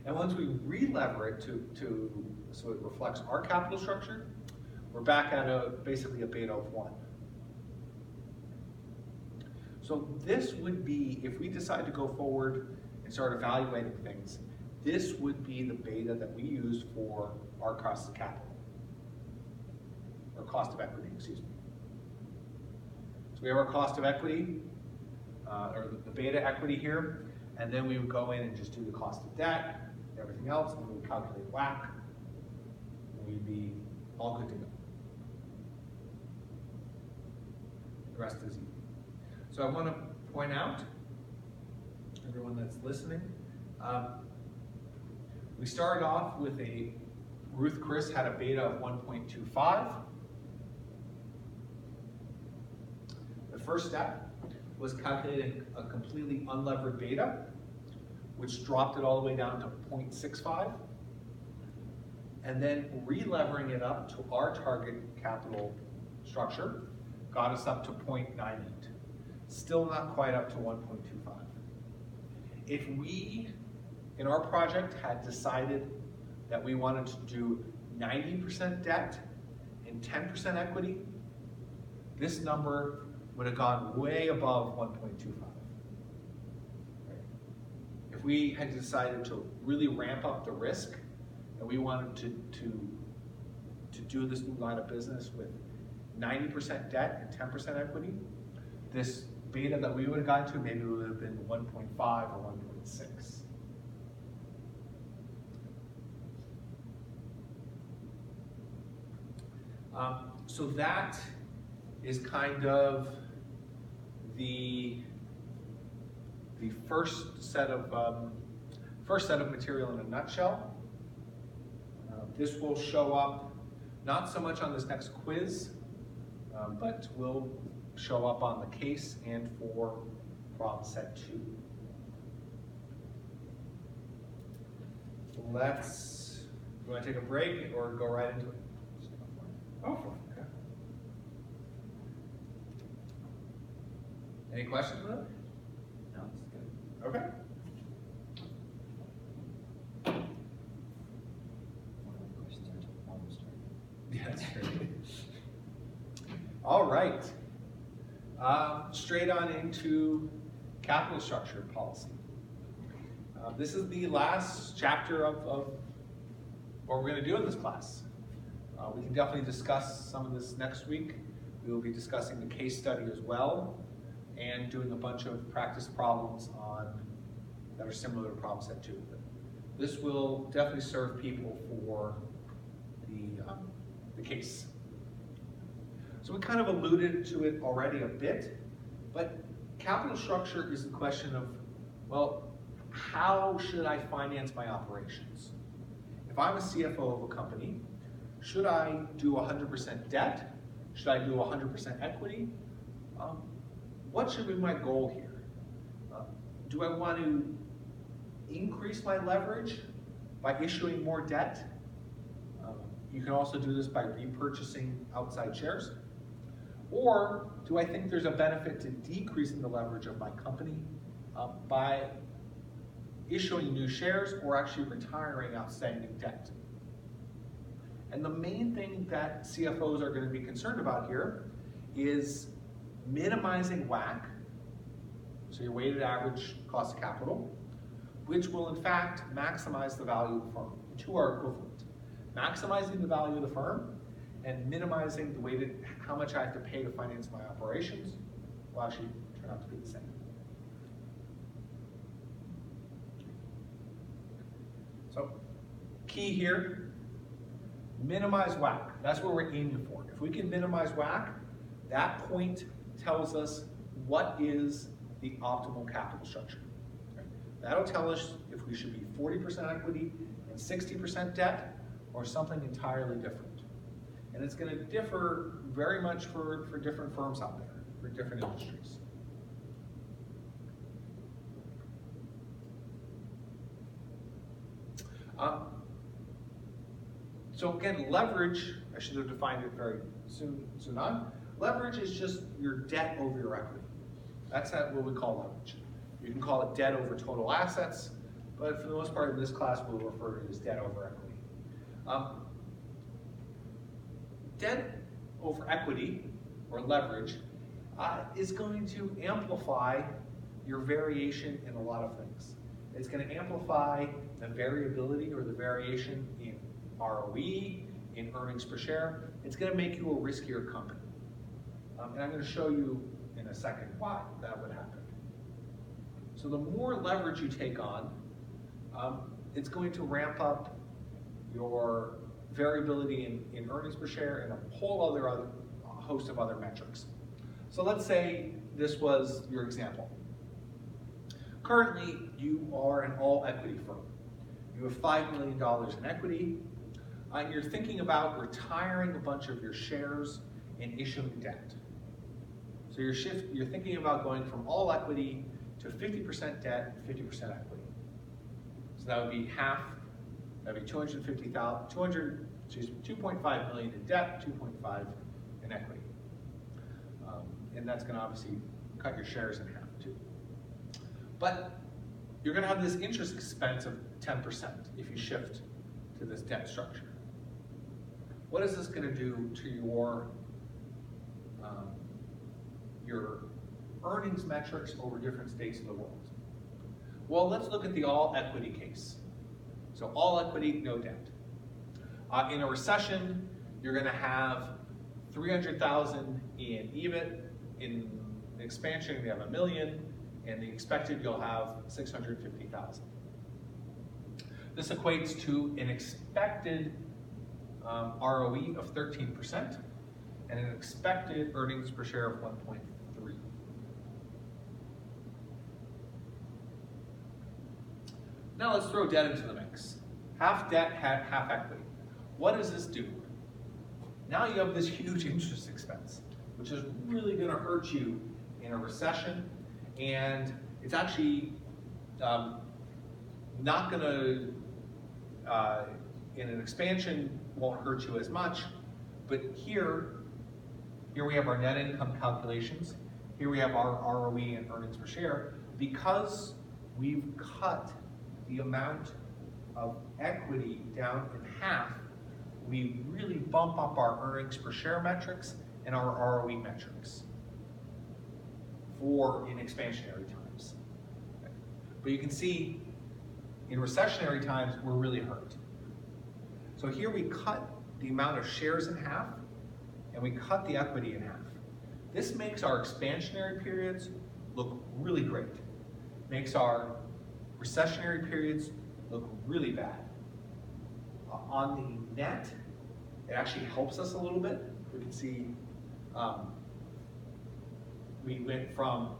And once we re-lever it so it reflects our capital structure, we're back at basically a beta of 1. So this would be, if we decide to go forward and start evaluating things, this would be the beta that we use for our cost of capital, or cost of equity, excuse me. So we have our cost of equity, or the beta equity here, and then we would go in and just do the cost of debt, everything else, and we would calculate WACC, and we'd be all good to go. The rest is easy. So I want to point out, everyone that's listening, we started off with Ruth Chris had a beta of 1.25. The first step was calculating a completely unlevered beta, which dropped it all the way down to 0.65, and then re-levering it up to our target capital structure got us up to 0.98. Still not quite up to 1.25. If we, in our project, had decided that we wanted to do 90% debt and 10% equity, this number would have gone way above 1.25. If we had decided to really ramp up the risk and we wanted to do this new line of business with 90% debt and 10% equity, this beta that we would have gotten to maybe would have been 1.5 or 1.6. So that is kind of the first set of material in a nutshell. This will show up not so much on this next quiz, but will show up on the case and for problem set 2. You want to take a break or go right into it? Oh, okay. Any questions with it? No, it's good. Okay. One of the questions I took almost started. Yeah, that's great. All right. Straight on into capital structure policy. This is the last chapter of what we're going to do in this class. We can definitely discuss some of this next week. We will be discussing the case study as well and doing a bunch of practice problems that are similar to problem set 2. But this will definitely serve people for the case. So we kind of alluded to it already a bit, but capital structure is the question of, well, how should I finance my operations? If I'm a CFO of a company, should I do 100% debt? Should I do 100% equity? What should be my goal here? Do I want to increase my leverage by issuing more debt? You can also do this by repurchasing outside shares. Or do I think there's a benefit to decreasing the leverage of my company by issuing new shares or actually retiring outstanding debt? And the main thing that CFOs are going to be concerned about here is minimizing WACC, so your weighted average cost of capital, which will in fact maximize the value of the firm. Two are equivalent. Maximizing the value of the firm and minimizing the weighted, how much I have to pay to finance my operations, will actually turn out to be the same. So, key here, minimize WACC. That's what we're aiming for. If we can minimize WACC, that point tells us what is the optimal capital structure. Okay? That'll tell us if we should be 40% equity and 60% debt, or something entirely different. And it's going to differ very much for different firms out there, for different industries. So again, leverage, I should have defined it very soon on. Leverage is just your debt over your equity. That's what we call leverage. You can call it debt over total assets, but for the most part in this class we'll refer to it as debt over equity. Debt over equity, or leverage, is going to amplify your variation in a lot of things. It's going to amplify the variability or the variation in ROE, in earnings per share. It's going to make you a riskier company. And I'm going to show you in a second why that would happen. So the more leverage you take on, it's going to ramp up your variability in earnings per share and a whole other host of other metrics. So let's say this was your example. Currently, you are an all-equity firm. You have $5 million in equity, and you're thinking about retiring a bunch of your shares and issuing debt. So you're thinking about going from all equity to 50% debt, 50% equity. So that would be half. That'd be 2.5 million in debt, 2.5 in equity. And that's going to obviously cut your shares in half too. But you're going to have this interest expense of 10% if you shift to this debt structure. What is this going to do to your earnings metrics over different states of the world? Well, let's look at the all equity case. So all equity, no debt. In a recession, you're going to have 300,000 in EBIT. In the expansion, you have $1 million. And the expected, you'll have 650,000. This equates to an expected ROE of 13% and an expected earnings per share of 1.3. Now let's throw debt into the mix. Half debt, half equity. What does this do? Now you have this huge interest expense, which is really going to hurt you in a recession, and it's actually not going to, in an expansion, won't hurt you as much, but here we have our net income calculations. Here we have our ROE and earnings per share. Because we've cut the amount of equity down in half, we really bump up our earnings per share metrics and our ROE metrics in expansionary times. Okay. But you can see in recessionary times, we're really hurt. So here we cut the amount of shares in half and we cut the equity in half. This makes our expansionary periods look really great. Makes our recessionary periods look really bad. On the net, it actually helps us a little bit. We can see we went from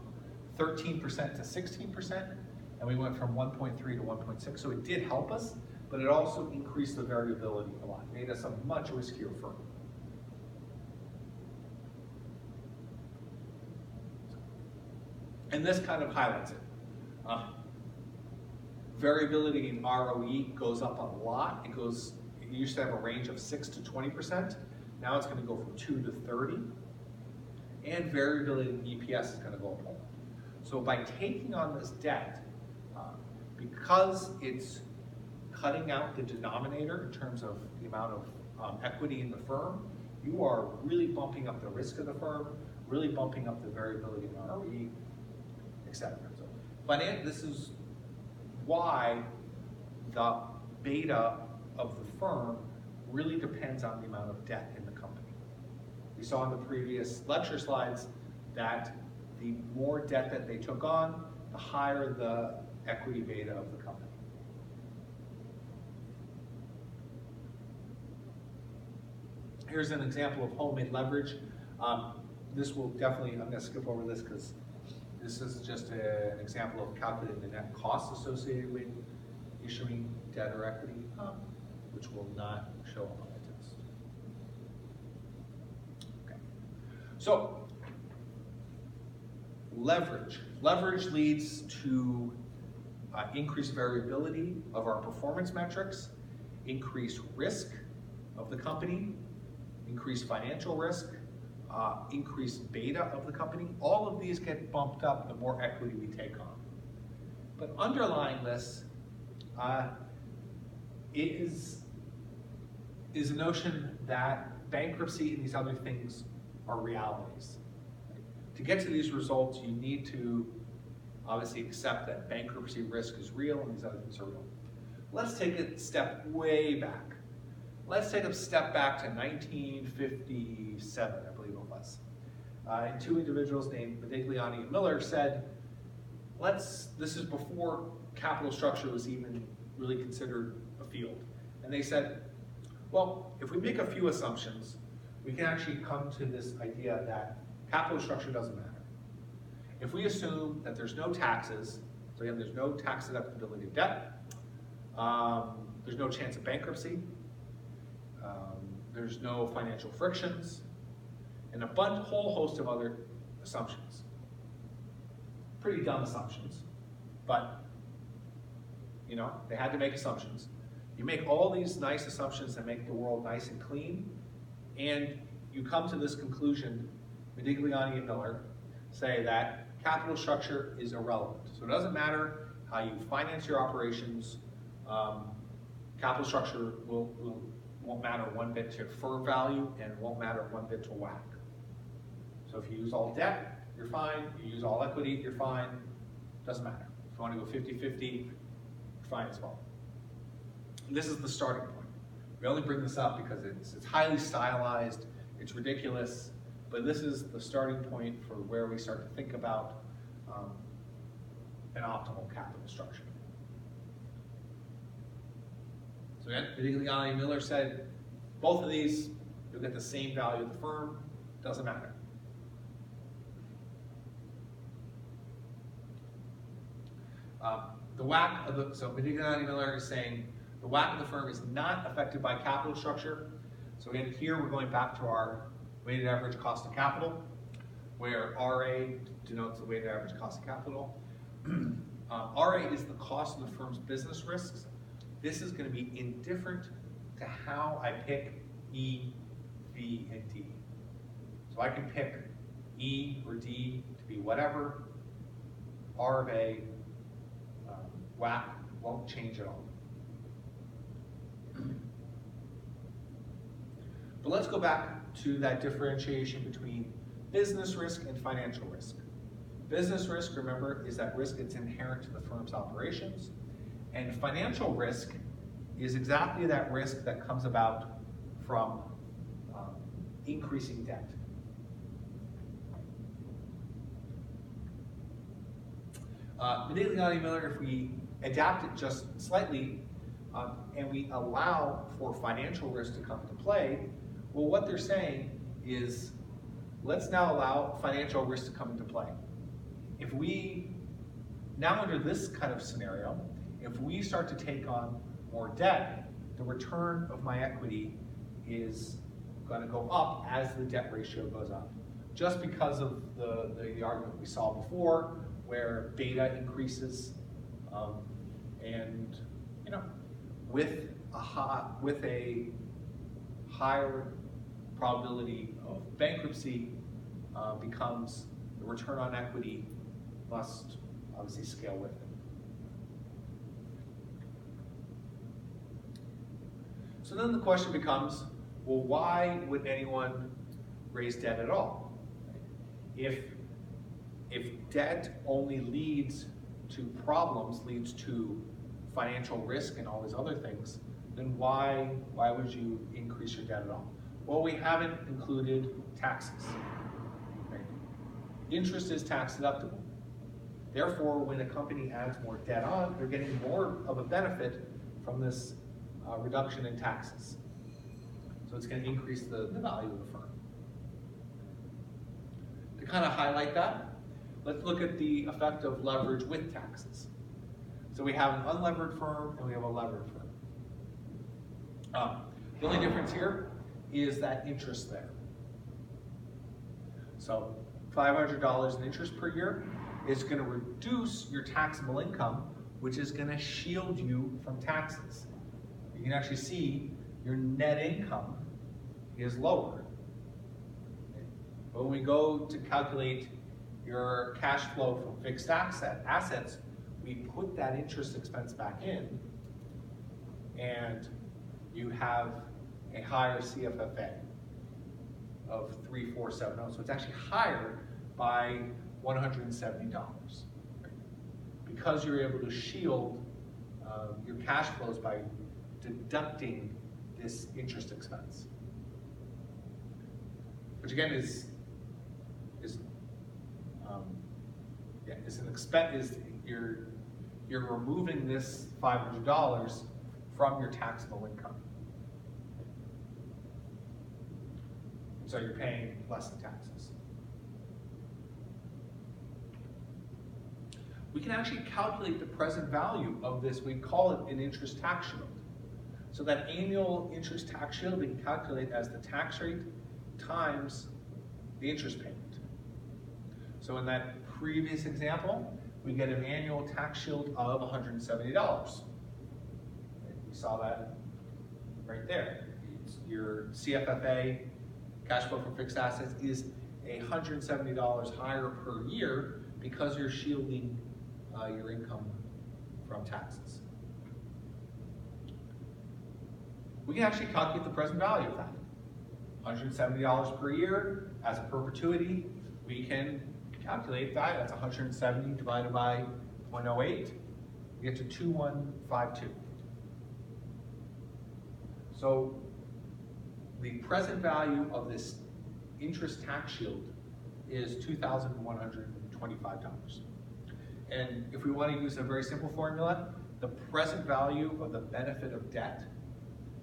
13% to 16%, and we went from 1.3 to 1.6. So it did help us, but it also increased the variability a lot, made us a much riskier firm. And this kind of highlights it. Variability in ROE goes up a lot. It used to have a range of 6 to 20%. Now it's going to go from 2 to 30. And variability in EPS is going to go up a lot. So by taking on this debt, because it's cutting out the denominator in terms of the amount of equity in the firm, you are really bumping up the risk of the firm, really bumping up the variability in ROE, etc. So, this is why the beta of the firm really depends on the amount of debt in the company. We saw in the previous lecture slides that the more debt that they took on, the higher the equity beta of the company. Here's an example of homemade leverage. This will definitely, I'm going to skip over this because this is just an example of calculating the net costs associated with issuing debt or equity, which will not show up on the test. Okay. So, leverage. Leverage leads to increased variability of our performance metrics, increased risk of the company, increased financial risk, increased beta of the company. All of these get bumped up the more equity we take on. But underlying this is a notion that bankruptcy and these other things are realities. To get to these results, you need to obviously accept that bankruptcy risk is real and these other things are real. Let's take a step way back. Let's take a step back to 1957, I believe it was. And two individuals named Modigliani and Miller said, this is before capital structure was even really considered a field. And they said, well, if we make a few assumptions, we can actually come to this idea that capital structure doesn't matter. If we assume that there's no taxes, so again, there's no tax deductibility of debt, there's no chance of bankruptcy, there's no financial frictions, and a whole host of other assumptions. Pretty dumb assumptions, but you know, they had to make assumptions. You make all these nice assumptions that make the world nice and clean, and you come to this conclusion. Modigliani and Miller say that capital structure is irrelevant. So it doesn't matter how you finance your operations, capital structure won't matter one bit to firm value and won't matter one bit to WACC. So if you use all debt, you're fine. You use all equity, you're fine. Doesn't matter. If you want to go 50-50, you're fine as well. And this is the starting point. We only bring this up because it's highly stylized, it's ridiculous, but this is the starting point for where we start to think about an optimal capital structure. So again, Modigliani and Miller said, both of these, you'll get the same value of the firm, doesn't matter. The WACC of the, so Modigliani and Miller is saying the WACC of the firm is not affected by capital structure. So again, here we're going back to our weighted average cost of capital, where RA denotes the weighted average cost of capital. RA is the cost of the firm's business risks. This is going to be indifferent to how I pick E, B, and D. So I can pick E or D to be whatever. R of A, WACC won't change at all. But let's go back to that differentiation between business risk and financial risk. Business risk, remember, is that risk that's inherent to the firm's operations. And financial risk is exactly that risk that comes about from increasing debt. Modigliani Miller, if we adapt it just slightly and we allow for financial risk to come into play, well, what they're saying is, let's now allow financial risk to come into play. If we, now under this kind of scenario, if we start to take on more debt, the return of my equity is going to go up as the debt ratio goes up. Just because of the argument we saw before, where beta increases, and you know, with a higher probability of bankruptcy, becomes the return on equity must obviously scale with it. So then the question becomes, well, why would anyone raise debt at all? If debt only leads to problems, leads to financial risk and all these other things, then why would you increase your debt at all? Well, we haven't included taxes. Right? Interest is tax deductible. Therefore, when a company adds more debt on, they're getting more of a benefit from this reduction in taxes. So it's going to increase the value of the firm. To kind of highlight that, let's look at the effect of leverage with taxes. So we have an unlevered firm and we have a levered firm. The only difference here is that interest there. So $500 in interest per year is going to reduce your taxable income, which is going to shield you from taxes. You can actually see your net income is lower. But when we go to calculate your cash flow from fixed assets, we put that interest expense back in, and you have a higher CFFA of 3,470. So it's actually higher by $170. because you're able to shield your cash flows by deducting this interest expense. Which again is an expense. You're removing this $500 from your taxable income. So you're paying less in taxes. We can actually calculate the present value of this. We call it an interest tax shield. So that annual interest tax shield we can calculate as the tax rate times the interest payment. So in that previous example, we get an annual tax shield of $170. We saw that right there. Your CFFA, cash flow from fixed assets, is $170 higher per year because you're shielding your income from taxes. We can actually calculate the present value of that. $170 per year as a perpetuity, we can calculate that. That's 170 divided by 0.08. We get to 2152. So the present value of this interest tax shield is $2,125. And if we want to use a very simple formula, the present value of the benefit of debt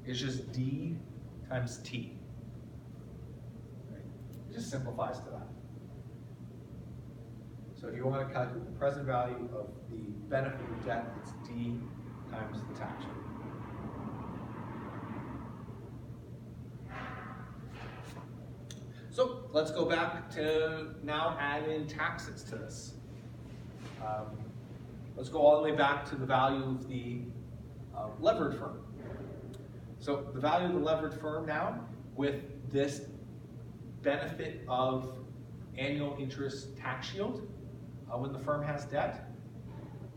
is just D times T. Right? It just simplifies to that. So if you want to calculate the present value of the benefit of debt, it's D times the tax rate. So let's go back to now add in taxes to this. Let's go all the way back to the value of the levered firm. So the value of the levered firm now, with this benefit of annual interest tax shield, when the firm has debt,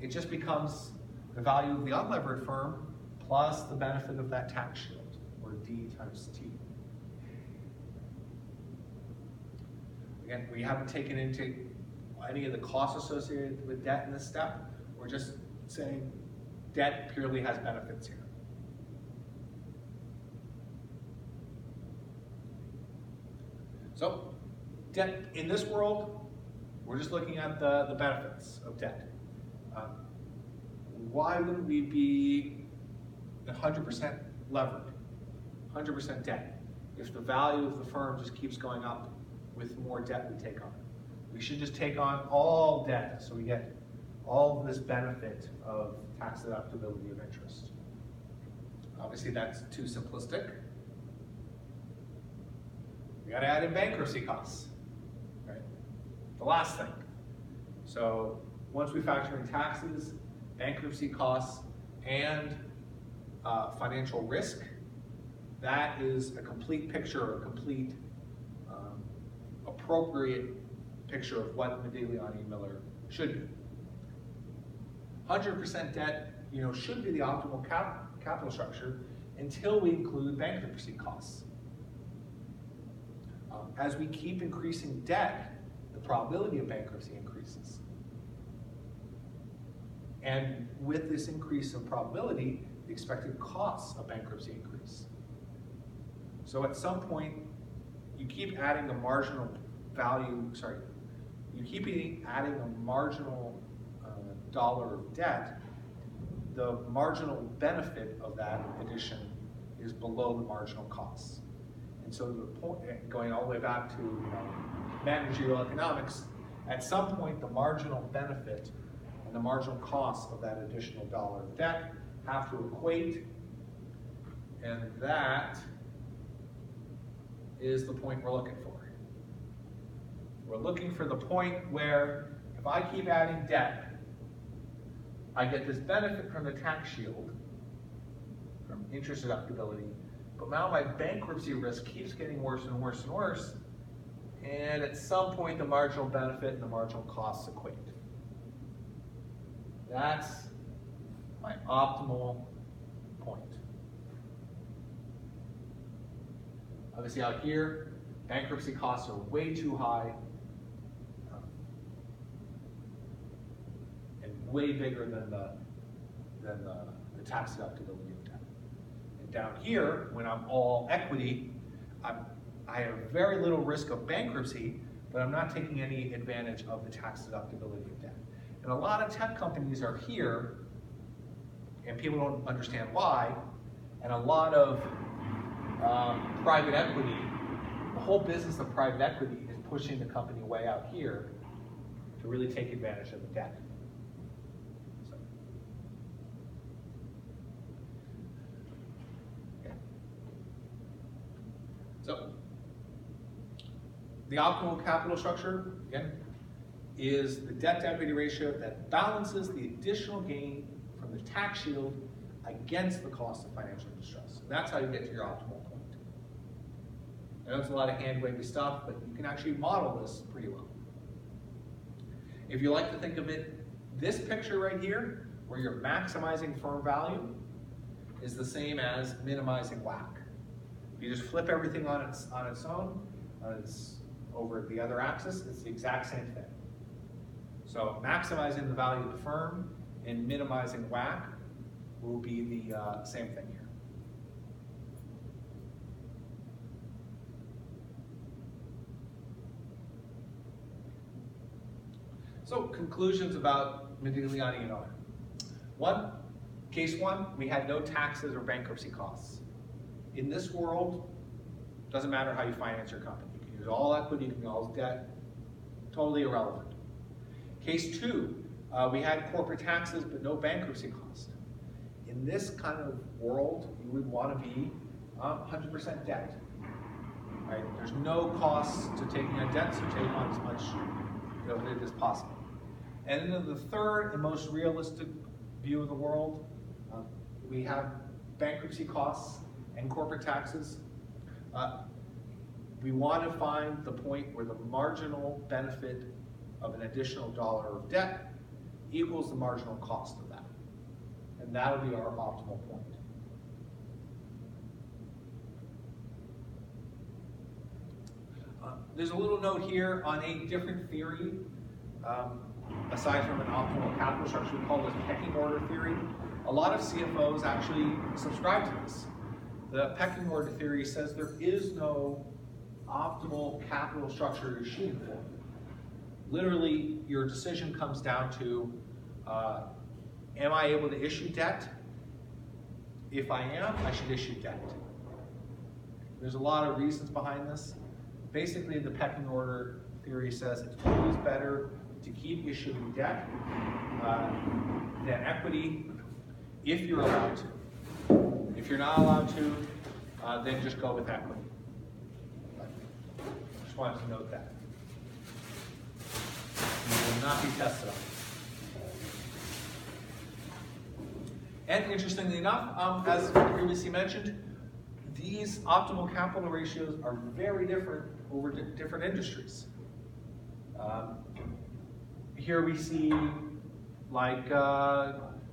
it just becomes the value of the unlevered firm plus the benefit of that tax shield, or D times T. Again, we haven't taken into any of the costs associated with debt in this step. We're just saying debt purely has benefits here. So, debt in this world, we're just looking at the benefits of debt. Why wouldn't we be 100% levered, 100% debt, if the value of the firm just keeps going up with more debt we take on? We should just take on all debt so we get all of this benefit of tax deductibility of interest. Obviously that's too simplistic. We gotta add in bankruptcy costs, right? The last thing. So once we factor in taxes, bankruptcy costs, and financial risk, that is a complete picture, a complete appropriate picture of what Modigliani Miller should be. 100% debt, should be the optimal capital structure until we include bankruptcy costs. As we keep increasing debt, the probability of bankruptcy increases. And with this increase in probability, the expected costs of bankruptcy increase. So at some point, you keep adding a marginal value, you keep adding a marginal dollar of debt, the marginal benefit of that addition is below the marginal costs. And so the point, going all the way back to managerial economics, at some point the marginal benefit and the marginal cost of that additional dollar of debt have to equate, and that is the point we're looking for. We're looking for the point where if I keep adding debt, I get this benefit from the tax shield, from interest deductibility, but now my bankruptcy risk keeps getting worse and worse and worse, and at some point the marginal benefit and the marginal costs equate. That's my optimal point. Obviously out here, bankruptcy costs are way too high, and way bigger than the tax deductibility of debt. And down here, when I'm all equity, I have very little risk of bankruptcy, but I'm not taking any advantage of the tax deductibility of debt. And a lot of tech companies are here, and people don't understand why, and a lot of private equity, the whole business of private equity is pushing the company way out here to really take advantage of the debt. So, okay. So the optimal capital structure, again, is the debt to equity ratio that balances the additional gain from the tax shield against the cost of financial distress. And that's how you get to your optimal point. I know it's a lot of hand-wavy stuff, but you can actually model this pretty well. If you like to think of it, this picture right here, where you're maximizing firm value, is the same as minimizing WACC. If you just flip everything on its own, over the other axis, it's the exact same thing. So maximizing the value of the firm and minimizing WACC will be the same thing here. So conclusions about Modigliani and Owen. Case one, we had no taxes or bankruptcy costs. In this world, doesn't matter how you finance your company. You can use all equity, you can use all debt, totally irrelevant. Case two, we had corporate taxes but no bankruptcy cost. In this kind of world, you would want to be 100% debt. Right? There's no cost to taking on debt, so take on as much of it as possible. And then the third and most realistic view of the world, we have bankruptcy costs and corporate taxes. We want to find the point where the marginal benefit of an additional dollar of debt equals the marginal cost of that. And that'll be our optimal point. There's a little note here on a different theory. Aside from an optimal capital structure, we call this pecking order theory. A lot of CFOs actually subscribe to this. The pecking order theory says there is no optimal capital structure you're shooting for. Literally, your decision comes down to, am I able to issue debt? If I am, I should issue debt. There's a lot of reasons behind this. Basically, the pecking order theory says it's always better to keep issuing debt than equity if you're allowed to. If you're not allowed to, then just go with equity. Just wanted to note that. You will not be tested on. And interestingly enough, as previously mentioned, these optimal capital ratios are very different over different industries. Here we see like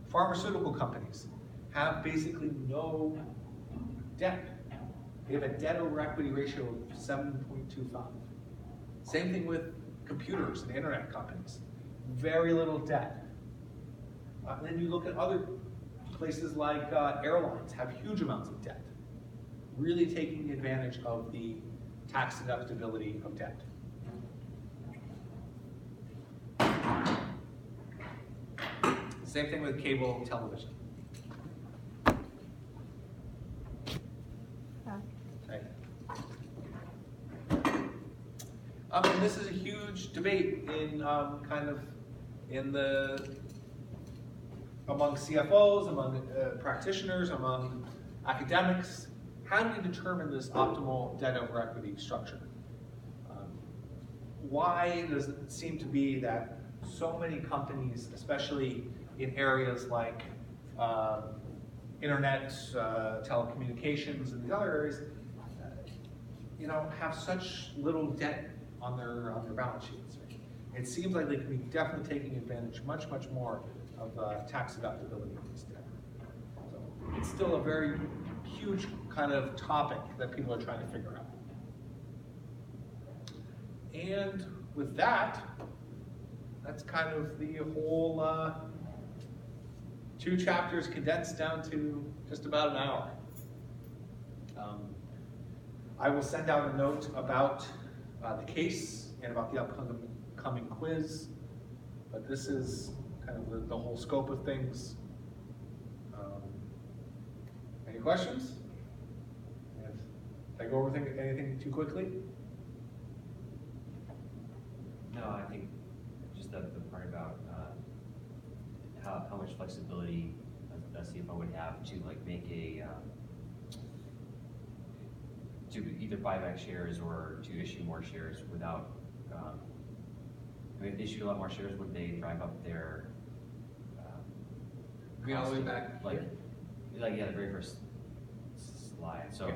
pharmaceutical companies have basically no debt. They have a debt over equity ratio of 7.25. Same thing with computers and internet companies. Very little debt. Then you look at other places like airlines have huge amounts of debt. Really taking advantage of the tax deductibility of debt. Same thing with cable television. Okay. And this is a huge debate in among CFOs, among practitioners, among academics. How do you determine this optimal debt over equity structure? Why does it seem to be that so many companies, especially in areas like internet, telecommunications, and the other areas, have such little debt on their balance sheets? It seems like they can be definitely taking advantage much more of tax deductibility of this debt. So it's still a very huge kind of topic that people are trying to figure out. And with that, that's kind of the whole 2 chapters condensed down to just about an hour. I will send out a note about the case and about the upcoming quiz, but this is kind of the whole scope of things. Any questions? Yes. Did I go over anything too quickly? No, I think just the part about how much flexibility a CFO would have to like make a to either buy back shares or to issue more shares without. I mean, if they issued a lot more shares, would they drive up their? Be all the way cost back of- like, here? like yeah, the very first slide. So. Yeah.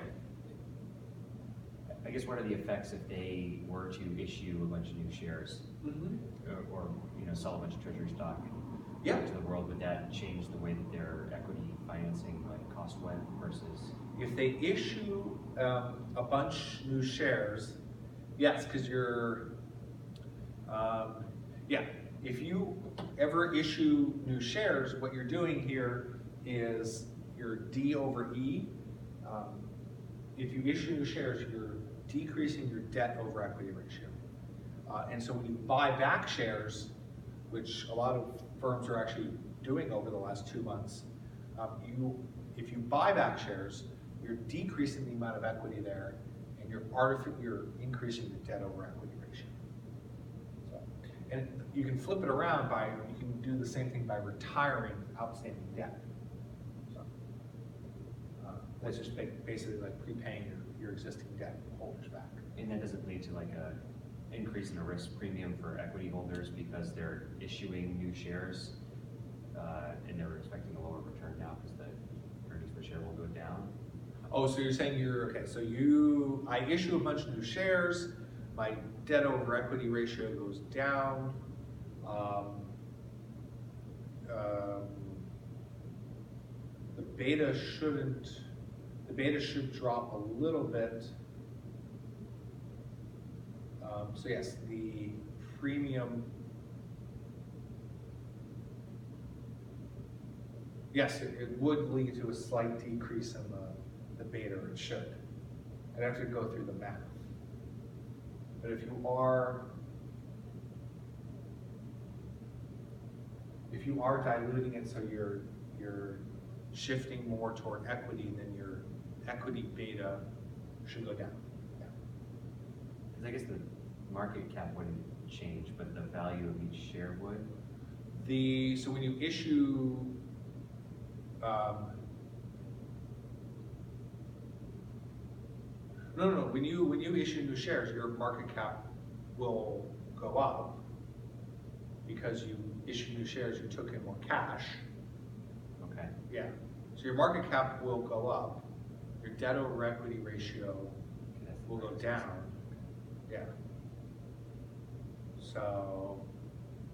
I guess what are the effects if they were to issue a bunch of new shares or you know, sell a bunch of treasury stock Yeah. to the world? Would that change the way that their equity financing like cost went versus? If they issue a bunch new shares, yes, because you're, yeah, if you ever issue new shares, what you're doing here is your D over E. If you issue new shares, you're decreasing your debt over equity ratio. And so when you buy back shares, which a lot of firms are actually doing over the last 2 months, if you buy back shares, you're decreasing the amount of equity there, and you're increasing your debt over equity ratio. So, and you can flip it around you can do the same thing by retiring outstanding debt. So, that's just basically like prepaying your existing debt holders back. And that doesn't lead to like a increase in a risk premium for equity holders because they're issuing new shares and they're expecting a lower return now because the earnings per share will go down. Oh, so you're saying okay, so I issue a bunch of new shares, my debt over equity ratio goes down. The beta should drop a little bit. So yes, the premium, yes, it would lead to a slight decrease in the beta, or it should. I'd have to go through the math. But if you are diluting it so you're shifting more toward equity, then your equity beta should go down. Yeah. Because I guess the market cap wouldn't change, but the value of each share would. So when you issue no. When you issue new shares, your market cap will go up because you issue new shares. You took in more cash. Okay. Yeah. So your market cap will go up. Your debt over equity ratio will go down. Yeah. So,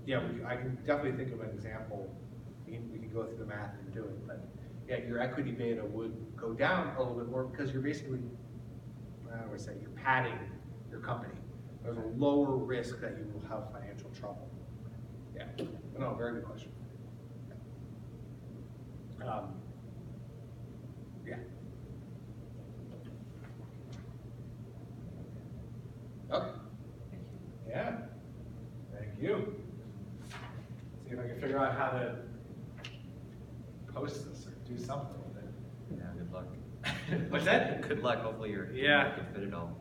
yeah, I can definitely think of an example. We can go through the math and do it, but yeah, your equity beta would go down a little bit more because you're basically, how do I say, you're padding your company. There's a lower risk that you will have financial trouble. Yeah, no, very good question. Yeah. Okay. Thank you. Yeah. Thank you. See if I can figure out how to post this or do something with it. Yeah, good luck. What's that? Good luck. Hopefully your Yeah. can fit it all.